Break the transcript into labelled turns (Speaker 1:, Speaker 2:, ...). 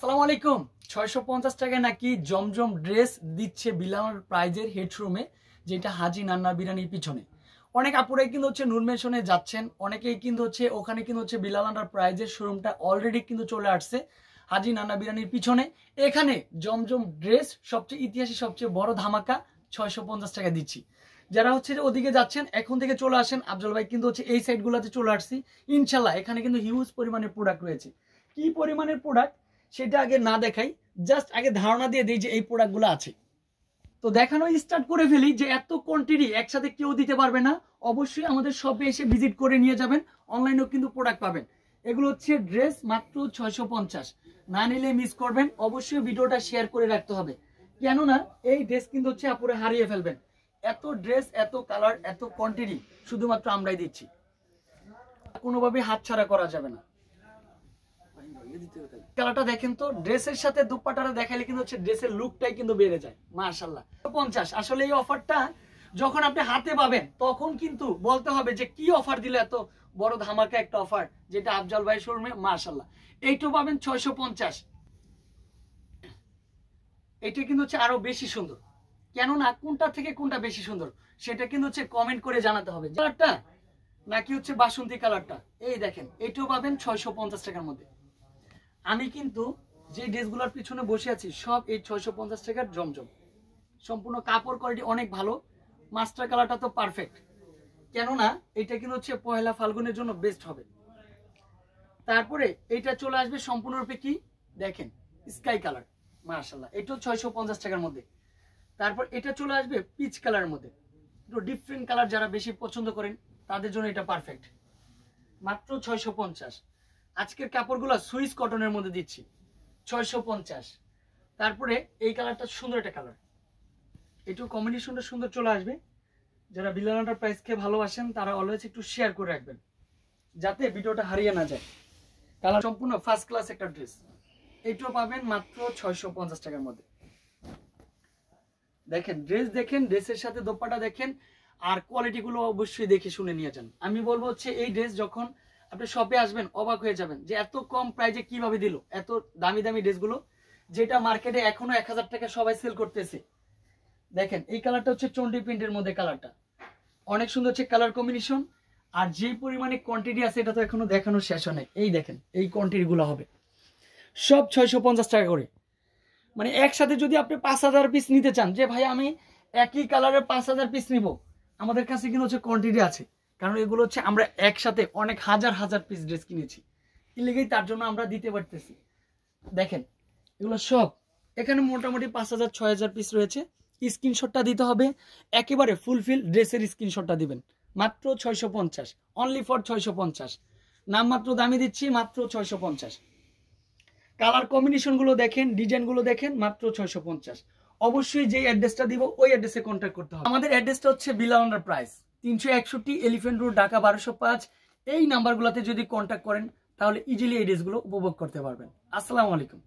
Speaker 1: আসসালামু আলাইকুম। 650 টাকায় নাকি জমজম ড্রেস দিচ্ছে বিলাল প্রাইজের হেডরুমে, যেটা হাজি নান্না বিরিয়ানির পিছনে। অনেক আপুরাই কিন্তু নূর মেনশনে যাচ্ছেন, অনেকেই কিন্তু ওখানে কিন্তু বিলাল নান্নার প্রাইজের শোরুমটা অলরেডি কিন্তু চলে আসছে হাজি নান্না বিরিয়ানির পিছনে। এখানে জমজম ড্রেস সবচেয়ে ইতিহাসে সবচেয়ে বড় ধামাকা 650 টাকা দিচ্ছি। যারা যে ওদিকে যাচ্ছেন এখন থেকে চলে আসেন। আফজল ভাই কিন্তু এই সাইডগুলোতে চলে আসছি ইনশাল্লাহ। এখানে কিন্তু হিউজ পরিমাণের প্রোডাক্ট রয়েছে। কি পরিমাণের প্রোডাক্ট সেটা আগে না দেখাই, জাস্ট আগে ধারণা দিয়ে দিই যে এই প্রোডাক্টগুলো আছে। তো দেখানো স্টার্ট করে ফেলি যে এত কোয়ান্টিটি একসাথে কেউ দিতে পারবে না। অবশ্যই আমাদের শপে এসে ভিজিট করে নিয়ে যাবেন, অনলাইনেও কিন্তু প্রোডাক্ট পাবেন। এগুলো ড্রেস মাত্র 650, না নিলে মিস করবেন। অবশ্যই ভিডিওটা শেয়ার করে রাখতে হবে, কেননা এই ড্রেস কিন্তু আপুরে হারিয়ে ফেলবেন। এত ড্রেস, এত কালার, এত কোয়ান্টিটি শুধুমাত্র আমরাই দিচ্ছি, কোনোভাবে হাতছাড়া করা যাবে না। কালারটা দেখেন তো, ড্রেসের সাথে দুপাট্টাটা দেখাইলে কিন্তু ড্রেসের লুকটাই কিন্তু বেড়ে যায় মাশাআল্লাহ। 50 আসলে এই অফারটা যখন আপনি হাতে পাবেন তখন কিন্তু বলতে হবে যে কি অফার দিলে, এত বড় ধামাকা একটা অফার যেটা আফজল ভাই শোরুমে মাশাআল্লাহ। এইটাও পাবেন 650। এটা কিন্তু আরো বেশি সুন্দর, কেননা কোনটা থেকে কোনটা বেশি সুন্দর সেটা কিন্তু কমেন্ট করে জানাতে হবে। কালারটা নাকি বাসন্তী কালারটা, এই দেখেন এটাও পাবেন 650 টাকার মধ্যে। আমি কিন্তু যে ড্রেসগুলোর পিছনে বসে আছি সব এই 650 টাকার জমজম। সম্পূর্ণ কাপড় কোয়ালিটি অনেক ভালো। মাস্টার কালারটা তো পারফেক্ট, কেননা এটা কিন্তু পহেলা ফাল্গুনের জন্য বেস্ট হবে। তারপরে এটা চলে আসবে সম্পূর্ণরূপে কি দেখেন স্কাই কালার মাশাআল্লাহ, এটাও 650 টাকার মধ্যে। তারপর এটা চলে আসবে পিচ কালারের মধ্যে, একটু ডিফারেন্ট কালার যারা বেশি পছন্দ করেন তাদের জন্য এটা পারফেক্ট, মাত্র 650। আজকের কাপড়গুলো সুইস কটনের মধ্যে দিচ্ছি 650। তারপরে এই কালারটা সুন্দর একটা কালার, একটু কম্বিনেশনটা সুন্দর চলে আসবে। যারা বিলাল প্রাইসকে ভালোবাসেন তারা অলওয়েজ একটু শেয়ার করে রাখবেন যাতে ভিডিওটা হারিয়ে না যায়। কালার সম্পূর্ণ ফার্স্ট ক্লাস একটা ড্রেস, এইটাও পাবেন মাত্র 650 টাকার মধ্যে। দেখেন ড্রেস, দেখেন ড্রেসের সাথে দোপাট্টা দেখেন, আর কোয়ালিটি গুলো অবশ্যই দেখে শুনে নিয়ে যান। আমি বলবো এই ড্রেস যখন আপনি শপে আসবেন অবাক হয়ে যাবেন যে এত কম প্রাইজে কিভাবে দিল এত দামি দামি ড্রেসগুলো, যেটা মার্কেটে এখনো 1000 টাকা সবাই সেল করতেছে। দেখেন এই কালারটা চন্ডি প্রিন্টের মধ্যে, কালারটা অনেক সুন্দর কালার কম্বিনেশন। আর যে পরিমাণে কোয়ান্টিটি আছে এটা তো এখনো দেখানো শেষ হয় নাই। এই দেখেন এই কোয়ান্টিটি গুলো হবে সব 650 টাকা করে। মানে একসাথে যদি আপনি 5000 পিস নিতে চান, যে ভাই আমি একই কালারের 5000 পিস নিব, আমাদের কাছে কিন্তু কোয়ান্টিটি আছে, কারণ এগুলো আমরা একসাথে অনেক হাজার হাজার পিস ড্রেস কিনেছি, এই লেগেই তার জন্য আমরা দিতে পারতেছি। দেখেন এগুলো সব এখানে মোটামুটি 5000 6000 পিস রয়েছে। স্ক্রিনশটটা দিতে হবে, একেবারে ফুলফিল ড্রেসের স্ক্রিনশটটা দিবেন। মাত্র 650, অনলি ফর 650। নাম মাত্র দামি দিচ্ছি, মাত্র 650। কালার কম্বিনেশন গুলো দেখেন, ডিজাইন গুলো দেখেন, মাত্র 650। অবশ্যই যে অ্যাড্রেসটা দিব ওই অ্যাড্রেসে কন্ট্যাক্ট করতে হবে। আমাদের অ্যাড্রেসটা Bilal price 361 elephant road, Dhaka 1205। এই নাম্বারগুলোতে যদি কন্ট্যাক্ট করেন তাহলে ইজিলি এই ড্রেসগুলো উপভোগ করতে পারবেন। আসসালামু আলাইকুম।